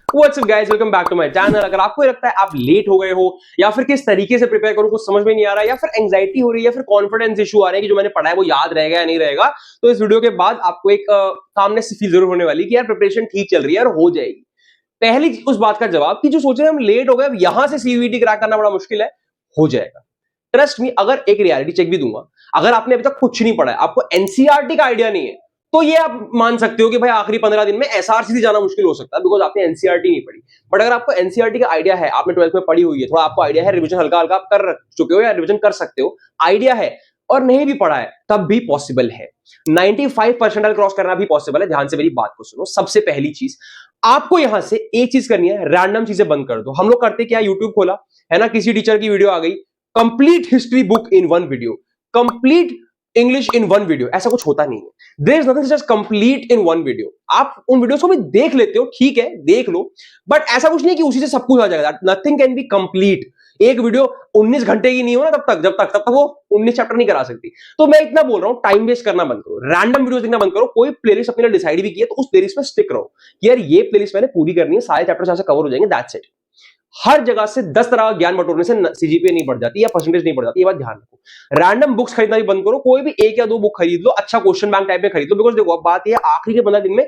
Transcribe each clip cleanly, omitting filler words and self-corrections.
What's up guys, welcome back to my channel. अगर आपको लगता है आप लेट हो गए हो या फिर किस तरीके से प्रिपेयर करूं कुछ समझ में नहीं आ रहा है या फिर एंजाइटी हो रही है या फिर कॉन्फिडेंस इशू आ रहे हैं कि जो मैंने पढ़ा है वो याद रहेगा या नहीं रहेगा, तो इस वीडियो के बाद आपको एक कामनेस फील जरूर होने वाली कि यार प्रिपरेशन ठीक चल रही है और हो जाएगी। पहली उस बात का जवाब कि जो सोच रहे हैं हम लेट हो गए, अब यहां से सीयूईटी क्रैक करना बड़ा मुश्किल है, हो जाएगा। ट्रस्ट मी, अगर एक रियलिटी चेक भी दूंगा, अगर आपने अभी तक कुछ नहीं पढ़ा है, आपको एनसीईआरटी का आइडिया नहीं है, तो ये आप मान सकते हो कि भाई आखिरी 15 दिन में एसआरसी जाना मुश्किल हो सकता है, बिकॉज आपने एनसीईआरटी नहीं पढ़ी। बट अगर आपको एनसीईआरटी का आइडिया है, आपने 12th में पढ़ी हुई है, थोड़ा आपको आइडिया है, रिवीजन हल्का हल्का आप कर चुके हो या रिवीजन कर सकते हो, आइडिया है और नहीं भी पढ़ा है, तब भी पॉसिबल है। 95% क्रॉस करना भी पॉसिबल है। ध्यान से मेरी बात को सुनो। सबसे पहली चीज आपको यहां से एक चीज करनी है, रैंडम चीजें बंद कर दो। हम लोग करते क्या, यूट्यूब खोला है ना, किसी टीचर की वीडियो आ गई, complete history book in one video, complete English in one video, ऐसा कुछ होता नहीं है। There is nothing just complete in one video. आप उन वीडियोस को भी देख लेते हो, ठीक है, देख लो, बट ऐसा कुछ नहीं कि उसी से सब कुछ आ जाएगा। Nothing can be complete. एक वीडियो 19 घंटे की नहीं हो ना, तब तक वो 19 चैप्टर नहीं करा सकती। तो मैं इतना बोल रहा हूं, टाइम वेस्ट करना बंद करो, रैंडम वीडियोस देखना बंद करो। कोई प्लेलिस्ट अपने लिए डिसाइड भी की है तो उस प्लेलिस्ट में स्टिक रहो कि यार ये प्लेलिस्ट मैंने पूरी करनी है, सारे चैप्टर्स यहां से कवर हो जाएंगे, दैट्स इट। हर जगह से 10 तरह का ज्ञान बटोरने से सीजीपीए नहीं बढ़ जाती या परसेंटेज नहीं बढ़ जाती, ये बात ध्यान रखो। रैंडम बुक्स खरीदना भी बंद करो, कोई भी एक या दो बुक खरीद लो, अच्छा क्वेश्चन बैंक टाइप में खरीद लो। बिकॉज देखो, अब बात यह आखिरी के 15 दिन में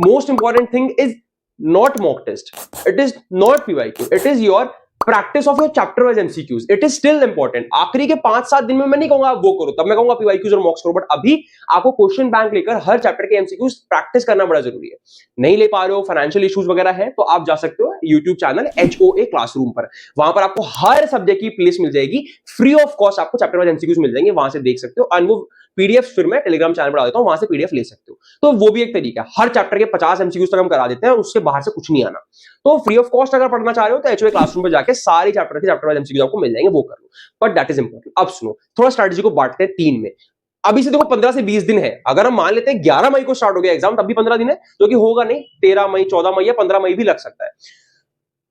most important thing is not mock test, it is not PYQ, it is your practice of your chapter wise MCQs. It is still important. आखिरी के 5-7 दिन में मैं नहीं कहूंगा आप वो करो, तब मैं कहूंगा पीवाईक्यूज और मॉक्स करो, बट अभी आपको क्वेश्चन बैंक लेकर हर चैप्टर के एमसीक्यूज प्रैक्टिस करना बड़ा जरूरी है। नहीं ले पा रहे हो, फाइनेंशियल इश्यूज वगैरह है, तो आप जा सकते हो यूट्यूब चैनल HOA क्लासरूम पर। वहां पर आपको हर सब्जेक्ट की प्लेलिस्ट मिल जाएगी, फ्री ऑफ कॉस्ट आपको चैप्टर वाइज एमसीक्यूज मिल जाएंगे, वहां से देख सकते हो। और वो पीडीएफ फिर मैं टेलीग्राम चैनल पर आ देता हूं, वहां से पीडीएफ ले सकते हो। तो वो भी एक तरीका है। हर चैप्टर के 50 एमसीक्यूज तक हम करा देते हैं, उसके बाहर से कुछ नहीं आना। तो फ्री ऑफ कॉस्ट अगर पढ़ना चाह रहे हो तो HOA क्लासरूम पे जाके सारी चैप्टर वाइज एमसीक्यूज आपको मिल जाएंगे, वो कर लो। But that is important. अब सुनो, थोड़ा स्ट्रेटजी को बांटते हैं 3 में। अभी से देखो 15 से 20 दिन है। अगर हम मान लेते हैं 11 मई को स्टार्ट हो गया एग्जाम, तब भी 15 दिन है, जो कि होगा नहीं, 13 मई, 14 मई या 15 मई भी लग सकता है।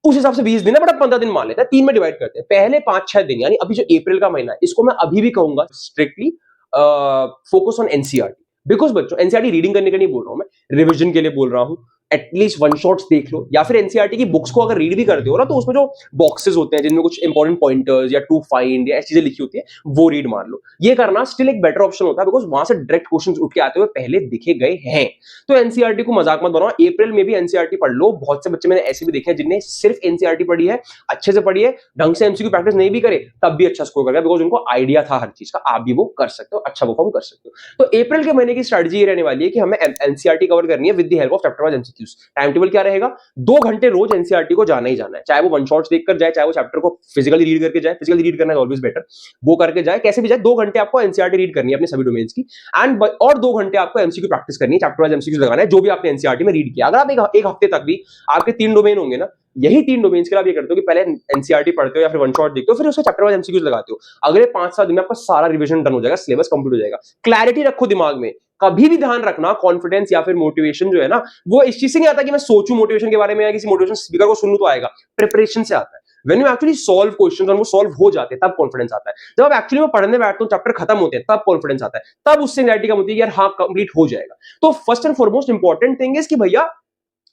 उस हिसाब से 20 दिन है, बट अब 15 दिन मान लेते हैं, 3 में डिवाइड करते हैं। पहले 5-6 दिन, यानी अभी जो अप्रैल का महीना है, इसको मैं अभी भी कहूंगा strictly focus on NCERT. Because बच्चों, एनसीईआरटी रीडिंग करने के लिए बोल रहा हूं मैं, रिविजन के लिए बोल रहा हूं। एटलीस्ट वन शॉट्स देख लो, या फिर एनसीईआरटी की बुक्स को अगर रीड भी करते हो ना, तो उसमें जो बॉक्सेस होते हैं जिनमें कुछ इंपॉर्टेंट पॉइंटर्स या टू फाइंड या ऐसी चीजें लिखी होती है, वो रीड मार लो। ये करना स्टिल एक बेटर ऑप्शन होता है, बिकॉज वहां से डायरेक्ट क्वेश्चंस उठ के आते हुए पहले दिखे गए हैं। तो एनसीईआरटी को मजाक मत बनाओ, अप्रैल में भी एनसीईआरटी पढ़ लो। बहुत से बच्चे मैंने ऐसे भी देखे हैं जिन्हें सिर्फ एनसीईआरटी पढ़ी है, अच्छे से पढ़ी है, ढंग से एमसीक्यू प्रैक्टिस नहीं भी करे, तब भी अच्छा स्कोर कर गया, बिकॉज उनको आइडिया था हर चीज का। आप भी वो कर सकते हो, अच्छा परफॉर्म कर सकते हो। तो अप्रैल के महीने की स्ट्रेटजी ये रहने वाली है कि हमें एनसीईआरटी कवर करनी है with the help of chapter wise MCQs. Time table क्या रहेगा, 2 घंटे रोज एनसीईआरटी को जाना ही जाना है, चाहे वो वन शॉट्स देखकर जाए, चाहे वो चैप्टर को फिजिकली रीड करके जाए। फिजिकली रीड करना है ऑलवेज बेटर, वो करके जाए, कैसे भी जाए। 2 घंटे आपको एनसीईआरटी रीड करनी है अपने सभी डोमेन्स की, एंड और 2 घंटे आपको एमसीक्यू प्रैक्टिस करनी है, चैप्टर वाइज एमसीक्यूज लगाना है जो भी आपने एनसीईआरटी में रीड किया। अगर आप एक हफ्ते तक भी, आपके 3 डोमेन होंगे ना, यही 3 डोमेन्स के लिए आप ये करते हो कि पहले एनसीईआरटी पढ़ते हो या फिर वन शॉट देखते हो, फिर उसको चैप्टर वाइज एमसीक्यूज लगाते हो। अगले 5-7 दिन में आपका सारा रिवीजन डन हो जाएगा, सिलेबस कंप्लीट हो जाएगा। क्लैरिटी रखो दिमाग में। कभी भी ध्यान रखना, कॉन्फिडेंस या फिर मोटिवेशन जो है ना, वो इस चीज से नहीं आता कि मैं सोचूं मोटिवेशन के बारे में या किसी मोटिवेशन स्पीकर को सुनूं तो आएगा, प्रिपरेशन से आता है। When you actually solve questions और वो सॉल्व हो जाते हैं, तब कॉन्फिडेंस आता है। जब आप एक्चुअली में पढ़ने बैठते हो, चैप्टर खत्म होते हैं, तब कॉन्फिडेंस आता है, तब उससे एंग्जाइटी कम होती है कि यार हाँ कंप्लीट हो जाएगा। तो first and foremost important thing is कि भैया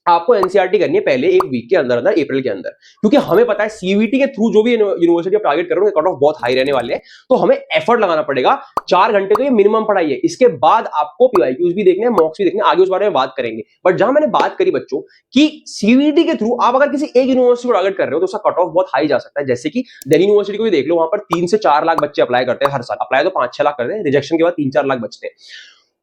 आपको एनसीईआरटी करनी है पहले एक वीक के अंदर अंदर, अप्रैल के अंदर। क्योंकि हमें पता है सीयूईटी के थ्रू जो भी यूनिवर्सिटी आप टारगेट करोगे, कट ऑफ बहुत हाई रहने वाले हैं, तो हमें एफर्ट लगाना पड़ेगा। 4 घंटे तो ये मिनिमम पढ़ाई है, इसके बाद आपको पीवाईक्यूज भी देखने हैं, मॉक्स भी देखने हैं, आगे उस बारे में बात करेंगे। बट जहां मैंने बात करी बच्चों कि सीयूईटी के थ्रू आप अगर किसी एक यूनिवर्सिटी को टारगेट कर रहे हो, तो उसका कट ऑफ बहुत हाई जा सकता है। जैसे कि दिल्ली यूनिवर्सिटी को भी देख लो, वहां पर 3 से 4 लाख बच्चे अप्लाई करते हैं हर साल। अप्लाई तो 5-6 लाख करते हैं, रिजेक्शन के बाद 3-4 लाख बचते हैं।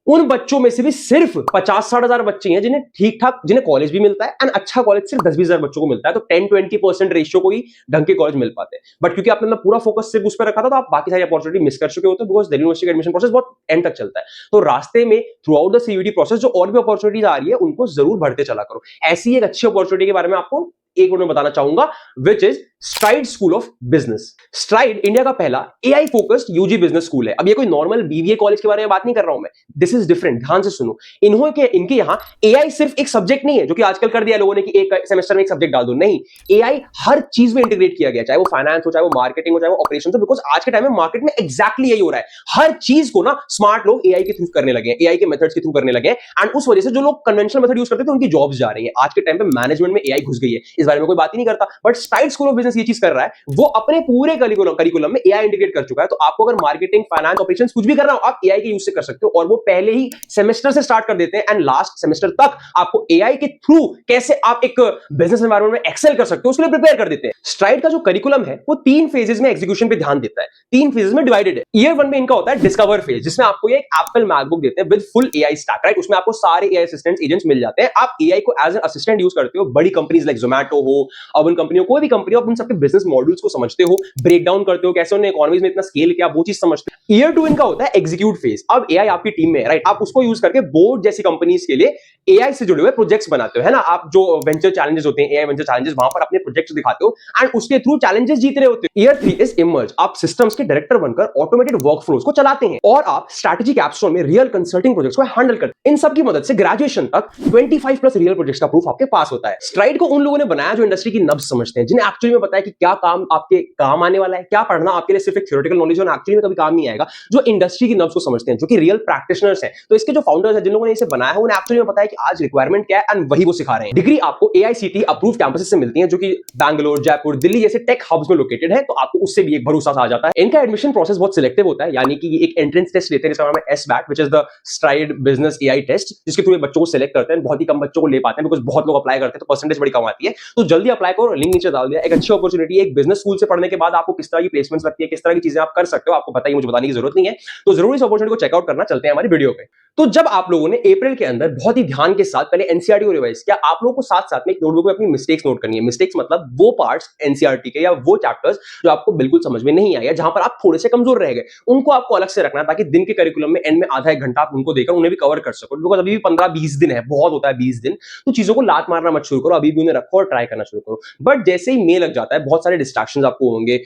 उन बच्चों में से भी सिर्फ 50-60 हजार बच्चे हैं जिन्हें ठीक ठाक, जिन्हें कॉलेज भी मिलता है, एंड अच्छा कॉलेज सिर्फ 10-20 हजार बच्चों को मिलता है। तो 10-20% रेशियो को ही ढंग के कॉलेज मिल पाते हैं। बट क्योंकि आपने अपना पूरा फोकस सिर्फ उस पर रखा था, तो आप बाकी सारी अपॉर्चुनिटी मिस कर चुके होते हैं, बिकॉज दिल्ली यूनिवर्सिटी का एडमिशन प्रोसेस बहुत एंड तक चलता है। तो रास्ते में through out the CUET process जो और भी अपॉर्चुनिटीज आ रही है, उनको जरूर भरते चला करो। ऐसी एक अच्छी अपॉर्चुनिटी के बारे में आपको एक मिनट में बताना चाहूंगा, which is Stride school of business. Stride India का पहला AI focused UG business school है। अब ये कोई नॉर्मल बीबीए कॉलेज के बारे में बात नहीं कर रहा हूं मैं, दिस इज डिफरेंट, ध्यान से सुनो। इनके यहां एआई सिर्फ एक सब्जेक्ट नहीं है जो कि आजकल कर दिया लोगों ने कि एक सेमेस्टर में एक सब्जेक्ट डाल दो, नहीं, एआई हर चीज में इंटीग्रेट किया गया, चाहे वो फाइनेंस हो, चाहे वो मार्केटिंग हो, चाहे वो ऑपरेशन हो, बिकॉज आज के टाइम में मार्केट में एग्जैक्टली यही हो रहा है। हर चीज को ना स्मार्ट लोग एआई के थ्रू करने लगे हैं, एआई के मेथड्स के थ्रू करने लगे हैं, एंड उस वजह से जो लोग कन्वेंशनल मेथड यूज करते थे उनकी जॉब्स जा रही है। आज के टाइम पे मैनेजमेंट में एआई घुस गई है, इस बारे में कोई बात ही नहीं करता, but STRIDE school of business ये चीज कर रहा है, वो अपने पूरे करिकुलम में एआई इंटीग्रेट कर चुका है। तो आपको अगर मार्केटिंग, फाइनेंस, ऑपरेशंस कुछ भी करना हो, आप एआई के यूज से कर सकते हो, और वो पहले ही सेमेस्टर से स्टार्ट कर देते हैं, एंड लास्ट सेमेस्टर तक आपको एआई के थ्रू कैसे आप एक बिजनेस एनवायरनमेंट में एक्सेल कर सकते हो उसके लिए प्रिपेयर कर देते हैं। स्ट्राइड का जो करिकुलम है वो 3 फेजेस में एग्जीक्यूशन पे ध्यान देता है, 3 फेजेस में डिवाइडेड है। ईयर 1 में इनका होता है डिस्कवर फेज, जिसमें आपको ये एक एप्पल मैकबुक देते हैं with full AI stack, right? उसमें आपको सारे एआई असिस्टेंट्स, एजेंट्स मिल जाते हैं। आप एआई को एज एन असिस्टेंट यूज करते हो, बड़ी कंपनीज लाइक जोमैटो हो, अर्बन कंपनी हो, कोई भी कंपनी हो, आप उन सबके बिजनेस मॉड्यूल्स को समझते हो, ब्रेक डाउन करते हो, कैसे उन्हें इकोनॉमीज में इतना स्केल किया, वो चीज समझते हो। ईयर 2 इनका होता है एग्जीक्यूट फेज। अब एआई आपकी टीम में है, राइट? आप उसको यूज करके बोर्ड जैसी कंपनीज के लिए एआई से जुड़े हुए प्रोजेक्ट्स बनाते हो, है ना? आप जो वेंचर चैलेंजेस होते हैं, एआई वेंचर चैलेंजेस, वहां पर अपने प्रोजेक्ट्स दिखाते हो एंड उसके थ्रू चैलेंजेस जीत रहे होते हो। Year 3 is emerge. आप सिस्टम्स के डायरेक्टर बनकर ऑटोमेटेड वर्कफ्लोज को चलाते हैं, और आप स्ट्रैटेजी कैप्स्टोन में रियल कंसल्टिंग प्रोजेक्ट्स को हैंडल करते हैं। इन सब की मदद से ग्रेजुएशन तक 25 प्लस रियल प्रोजेक्ट्स का प्रूफ आपके पास होता है। स्ट्राइड को उन लोगों ने बनाया जो इंडस्ट्री की नब्ज समझते हैं, जिन्हें एक्चुअली में पता है कि क्या काम आपके काम आने वाला है, क्या पढ़ना आपके लिए सिर्फ एक थ्योरेटिकल नॉलेज और एक्चुअली में कभी काम नहीं आएगा, जो इंडस्ट्री की नब्ज को समझते हैं, जो कि रियल प्रैक्टिशनर्स हैं। तो इसके जो फाउंडर्स हैं, जिन लोगों ने इसे बनाया है, उन्हें एक्चुअली में पता है कि आज रिक्वायरमेंट क्या है, एंड वही वो सिखा रहे हैं। डिग्री आपको एआईसीटी अप्रूव कैंपसेस से मिलती है, जो कि बैंगलोर, जयपुर, दिल्ली जैसे टेक हब्स में लोकेटेड है, तो आपको उससे भी एक भरोसा आ जाता है। इनका एडमिशन प्रोसेस बहुत सिलेक्टिव होता है, यानी कि एक एंट्रेंस टेस्ट लेते हैं जिसका नाम है SBAT, which is the Stride business AI test, जिसके थ्रू बच्चों को सिलेक्ट करते हैं। बहुत ही कम बच्चों को ले पाते हैं, बिकॉज बहुत लोग अप्लाई करते हैं, तो परसेंटेज बड़ी कम आती है। तो जल्दी अप्लाई करो, लिंक नीचे डाल दिया। एक अच्छी अपॉर्चुनिटी है। एक बिजनेस स्कूल से पढ़ने के बाद आपको किस तरह की प्लेसमेंट्स लगती है, किस तरह की चीजें आप कर सकते हो, आपको बताइए, मुझे बताने की जरूरत नहीं है। तो जरूर इस अपॉर्चुनिटी को चेकआउट करना। चलते हैं हमारी वीडियो पे। तो जब आप लोगों ने अप्रैल के अंदर बहुत ही ध्यान के साथ पहले एनसीईआरटी को रिवाइज किया, आप लोगों को साथ साथ में एक नोटबुक में अपनी मिस्टेक्स नोट करनी है। मिस्टेक्स मतलब वो पार्ट्स एनसीईआरटी के या वो चैप्टर्स जो आपको बिल्कुल समझ में नहीं आया, जहां पर आप थोड़े से कमजोर रह गए, उनको आपको अलग से रखना, ताकि दिन के करिकुलम में एंड में आधा एक घंटा आप उनको देकर उन्हें भी कवर कर सको। बिकॉज अभी भी 15-20 दिन है, बहुत होता है 20 दिन, तो चीजों को लात मारना मत शुरू करो, अभी भी उन्हें रखो और ट्राई करना शुरू करो। बट जैसे ही मे लग जाता है, बहुत सारे डिस्ट्रैक्शंस आपको होंगे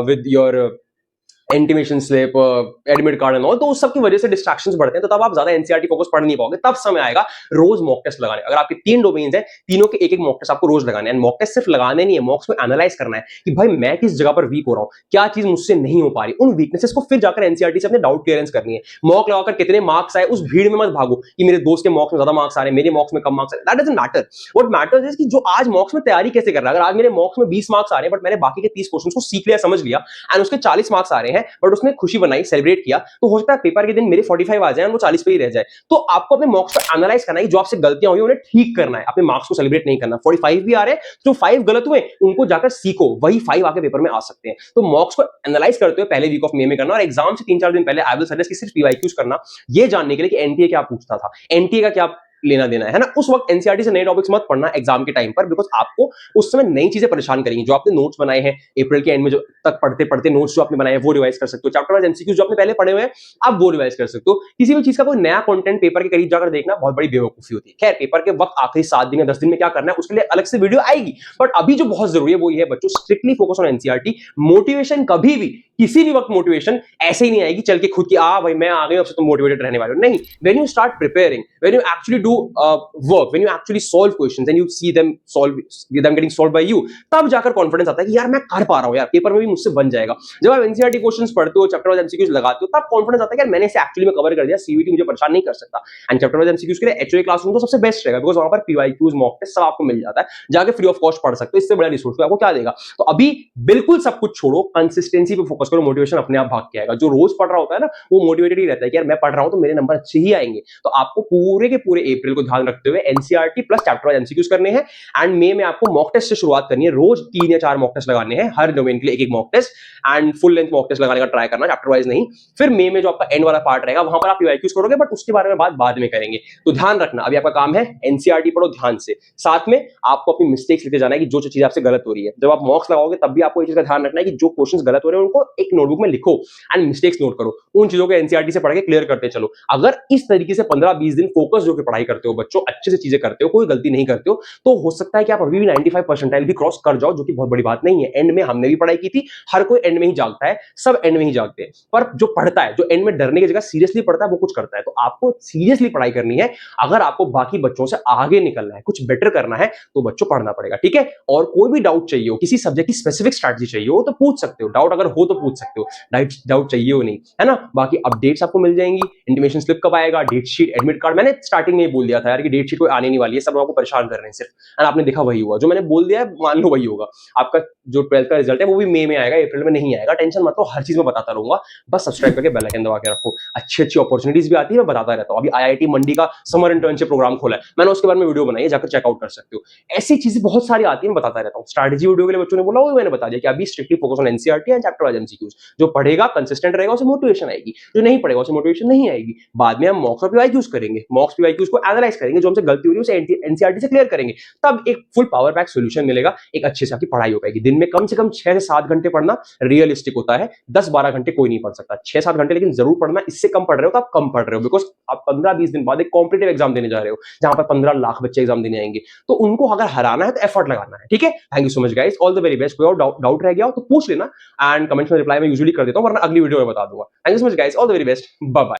with your intimation slip, admit card and all, तो उस सब की वजह से डिस्ट्रैक्शंस बढ़ते हैं, तो तब आप ज्यादा एनसीईआरटी फोकस पढ़ नहीं पाओगे। तब समय आएगा रोज मॉक टेस्ट लगाने। अगर आपके 3 डोमेन्स हैं, तीनों के एक एक मॉक टेस्ट आपको रोज लगाने हैं। मॉक टेस्ट सिर्फ लगाने नहीं है, मॉक्स में एनालाइज करना है कि भाई मैं किस जगह पर वीक हो रहा हूं, क्या चीज मुझसे नहीं हो पा रही, उन वीकनेसेस को फिर जाकर एनसीईआरटी से अपने डाउट क्लियरेंस करनी है। मॉक लगाकर कितने मार्क्स आए, उस भीड़ में मत भागो कि मेरे दोस्त के मॉक्स में ज्यादा मार्क्स आ रहे हैं, मेरे मॉक्स में कम मार्क्स आ रहे हैं। That doesn't matter. What matters is कि जो आज मॉक्स में तैयारी कैसे कर रहा है। अगर आज मेरे मॉक्स में 20 मार्क्स आ रहे हैं, बट मैंने बाकी के 30 क्वेश्चंस को सीख लिया, समझ लिया, एंड उसके 40 मार्क्स आ रहे हैं, बट उसने खुशी बनाई, सेलिब्रेट किया, तो हो सकता है पेपर के दिन मेरे 45 आ जाए और वो 40 पे ही रह जाए। तो आपको अपने मार्क्स को एनालाइज करना है, जो आपसे गलतियां हुई उन्हें ठीक करना है, अपने मार्क्स को सेलिब्रेट नहीं करना। 45 भी आ रहे हैं, जो 5 गलत हुए उनको जाकर सीखो, वही 5 आके पेपर में आ सकते हैं। तो मार्क्स को एनालाइज करते हुए पहले वीक ऑफ मे में करना, और एग्जाम से 3-4 दिन पहले आई विल सजेस्ट कि सिर्फ पीवाईक्यूज करना, ये जानने के लिए कि एनटीए क्या पूछता था, एनटीए का क्या लेना देना है ना। उस वक्त एनसीईआरटी से नए टॉपिक्स मत पढ़ना एग्जाम के टाइम पर, बिकॉज आपको उस समय नई चीजें परेशान करेंगी। जो आपने नोट्स बनाए हैं अप्रैल के एंड में, जो तक पढ़ते पढ़ते नोट्स जो आपने बनाए हैं वो रिवाइज कर सकते हो। चैप्टर वाइज एमसीक्यू जो आपने पहले पढ़े हुए हैं आप वो रिवाइज कर सकते हो। किसी भी चीज का कोई नया कंटेंट पेपर के करीब जाकर देखना बहुत बड़ी बेवकूफी होती है। खैर, पेपर के वक्त आखिरी 7 दिन या 10 दिन में क्या करना है उसके लिए अलग से वीडियो आएगी, बट अभी जो बहुत जरूरी है वो ये है बच्चों, strictly focus on NCERT. Motivation कभी भी, किसी भी वक्त मोटिवेशन ऐसे ही नहीं आएगी चल के खुद की भाई मैं आ गई अब से तुम मोटिवेटेड रहने वाले हो, नहीं। When you start preparing, when you actually do work, when you actually solve questions and you see them getting solve by you, तब जाकर कॉन्फिडेंस आता है कि यार मैं कर पा रहा हूं, यार पेपर में भी मुझसे बन जाएगा। जब आप एनसीईआरटी क्वेश्चंस पढ़ते हो, चैप्टर वाइज एमसीक्यूज लगाते हो, तब कॉन्फिडेंस आता है कि यार मैंने इसे एक्चुअली में कवर कर दिया, सीवीटी मुझे परेशान नहीं कर सकता। एंड चैप्टर वाइज एमसीक्यूज के लिए एचओए क्लासरूम तो सबसे बेस्ट रहेगा, बिकॉज वहां पर पीवाईक्यूज, मॉक टेस्ट सब आपको मिल जाता है, जाके फ्री ऑफ कॉस्ट पढ़ सकते हो। इससे बड़ा रिसोर्स आपको क्या देगा। तो अभी बिल्कुल सब कुछ छोड़ो, कंसिस्टेंसी पे फोकस करो, मोटिवेशन अपने आप भाग के आएगा। जो रोज पढ़ रहा होता है ना, वो मोटिवेटेड ही रहता है कि यार मैं पढ़ रहा हूं तो मेरे नंबर अच्छे ही आएंगे। तो आपको पूरे के पूरे अप्रैल को ध्यान रखते हुए NCERT plus chapter wise MCQs करने हैं, एंड मे में आपको मॉक टेस्ट से शुरुआत करनी है। रोज 3 या 4 मॉक टेस्ट लगाने हैं, हर डोमेन के लिए एक mock test, and full length mock test लगाने का ट्राई करना, चैप्टर वाइज नहीं। फिर मे में जो आपका एंड वाला पार्ट रहेगा वहां पर आप पीवाईक्यूज करोगे, बट उसके बारे में बात बाद में करेंगे। तो ध्यान रखना, अभी आपका काम है एनसीईआरटी पढ़ो ध्यान से, साथ में आपको अपनी मिस्टेक्स लिखते जाना है कि जो चीज आपसे गलत हो रही है। जब आप मॉक्स लगाओगे तब भी आपको ये चीज का ध्यान रखना है कि जो क्वेश्चंस गलत हो रहे हैं उनको एक नोटबुक में लिखो एंड मिस्टेक्स नोट करो। उन चीजों को एनसीईआरटी से पढ़ के क्लियर करते चलो। अगर इस तरीके से 15-20 दिन फोकस जो कि पढ़ाई करते हो बच्चों, अच्छे से चीजें करते हो, कोई गलती नहीं करते हो, तो हो सकता है कि आप अभी भी 95 परसेंटाइल भी क्रॉस कर जाओ, जो कि बहुत बड़ी बात नहीं है। एंड में हमने भी पढ़ाई की थी, हर कोई एंड में ही जागता है, सब एंड में ही जागते हैं, पर जो पढ़ता है, जो एंड में डरने की जगह सीरियसली पढ़ता है, वो कुछ करता है। तो आपको सीरियसली पढ़ाई करनी है। अगर आपको बाकी बच्चों से आगे निकलना है, कुछ बेटर करना है, तो बच्चों पढ़ना पड़ेगा, ठीक है। और कोई भी डाउट चाहिए हो, किसी सब्जेक्ट की स्पेसिफिक स्ट्रैटेजी चाहिए हो, तो पूछ सकते हो। डाउट अगर हो तो पूछ सकते हो, डाउट चाहिए हो नहीं, है ना। बाकी अपडेट्स आपको मिल जाएंगी, इंटीमेशन स्लिप कब आएगा, डेट शीट, एडमिट कार्ड। मैंने स्टार्टिंग में ही बोल दिया था यार कि डेट शीट कोई आने नहीं वाली है, सब लोगों को परेशान कर रहे हैं सिर्फ, और आपने देखा वही हुआ। जो मैंने बोल दिया है मान लो वही होगा। आपका जो 12th का रिजल्ट है वो भी मई में आएगा, अप्रैल में नहीं आएगा। टेंशन मत लो, हर चीज में बताता रहूंगा। बस सब्सक्राइब करके बेल आइकन दबा के रखो। अच्छी अच्छी अपॉर्चुनिटीज भी आती है, मैं बताता रहता हूँ। अभी आईआईटी मंडी का समर इंटर्नशिप प्रोग्राम खोला है, मैंने उसके बारे में वीडियो बनाई है, जाकर चेकआउट कर सकते हो। ऐसी चीजें बहुत सारी आती है, मैं बताता रहता हूँ। स्ट्रैटेजी वीडियो के लिए बच्चों ने बोला, वो मैंने बता दिया कि अभी strictly focus on NCERT and chapter wise MCQs. जो पढ़ेगा कंसिस्टेंट रहेगा उसे मोटिवेशन आएगी, जो नहीं पढ़ेगा उसे मोटिवेशन नहीं आएगी। बाद में हम मॉक्स और पीवाईक्यूज करेंगे, मॉक्स पीवाईक्यूज को एनालाइज करेंगे, जो हमसे गलती हो रही है उसे एनसीईआरटी से क्लियर करेंगे। तब एक फुल पावर पैक सॉल्यूशन मिलेगा, एक अच्छे से आपकी पढ़ाई हो पाएगी। दिन में कम से कम 6 से 7 घंटे पढ़ना रियलिस्टिक होता है, 10-12 घंटे कोई नहीं पढ़ सकता, 6-7 घंटे लेकिन जरूर पढ़ना। इससे कम पढ़ रहे हो तो आप कम पढ़ रहे हो, बिकॉज आप 15-20 दिन बाद एक कॉम्पिटिटिव एग्जाम देने जा रहे हो, जहां पर 15 लाख बच्चे एग्जाम देने आएंगे। तो उनको अगर हराना है तो एफर्ट लगाना है, ठीक है। Thank you so much guys, all the very best. कोई और डाउट रह गया हो तो पूछ लेना, एंड कमेंट्स में रिप्लाई मैं यूजुअली कर देता हूं, वरना अगली वीडियो में बता दूंगा। Thank you so much guys, all the very best, bye bye.